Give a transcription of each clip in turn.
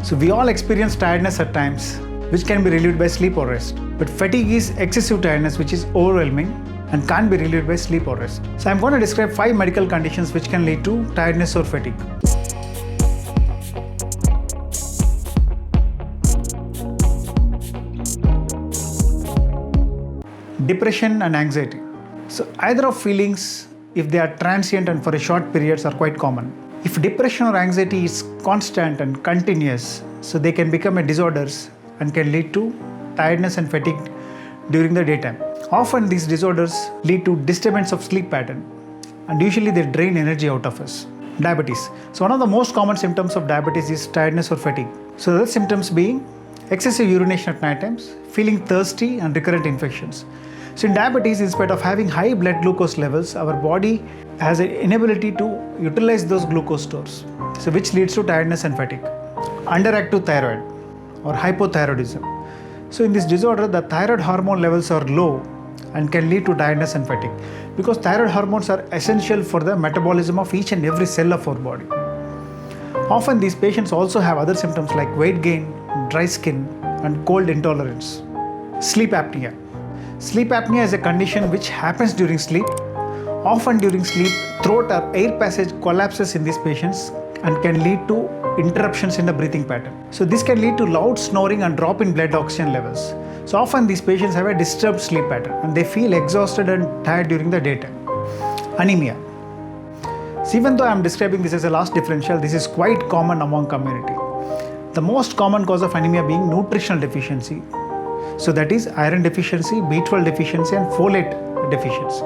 So we all experience tiredness at times, which can be relieved by sleep or rest. But fatigue is excessive tiredness which is overwhelming and can't be relieved by sleep or rest. So I'm going to describe 5 medical conditions which can lead to tiredness or fatigue. Depression and anxiety. So either of feelings, if they are transient and for a short periods, are quite common. If depression or anxiety is constant and continuous, so they can become a disorders and can lead to tiredness and fatigue during the daytime. Often these disorders lead to disturbance of sleep pattern, and usually they drain energy out of us. Diabetes. So one of the most common symptoms of diabetes is tiredness or fatigue. So the symptoms being excessive urination at night times, feeling thirsty and recurrent infections. So in diabetes, in spite of having high blood glucose levels, our body has an inability to utilize those glucose stores, so which leads to tiredness and fatigue. Underactive thyroid or hypothyroidism. So in this disorder, the thyroid hormone levels are low and can lead to tiredness and fatigue, because thyroid hormones are essential for the metabolism of each and every cell of our body. Often these patients also have other symptoms like weight gain, dry skin and cold intolerance. Sleep apnea. Sleep apnea is a condition which happens during sleep. Often during sleep, throat or air passage collapses in these patients and can lead to interruptions in the breathing pattern. So this can lead to loud snoring and drop in blood oxygen levels. So often these patients have a disturbed sleep pattern and they feel exhausted and tired during the daytime. Anemia. So even though I am describing this as a last differential, this is quite common among community. The most common cause of anemia being nutritional deficiency. So that is iron deficiency, B12 deficiency and folate deficiency.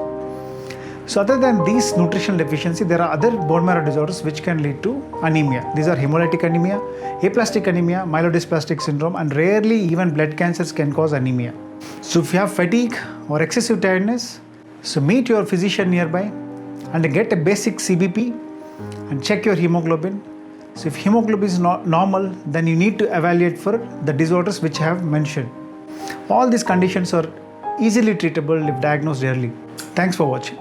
So other than these nutritional deficiency, there are other bone marrow disorders which can lead to anemia. These are hemolytic anemia, aplastic anemia, myelodysplastic syndrome, and rarely even blood cancers can cause anemia. So if you have fatigue or excessive tiredness, so meet your physician nearby and get a basic CBP and check your hemoglobin. So if hemoglobin is not normal, then you need to evaluate for the disorders which I have mentioned. All these conditions are easily treatable if diagnosed early. Thanks for watching.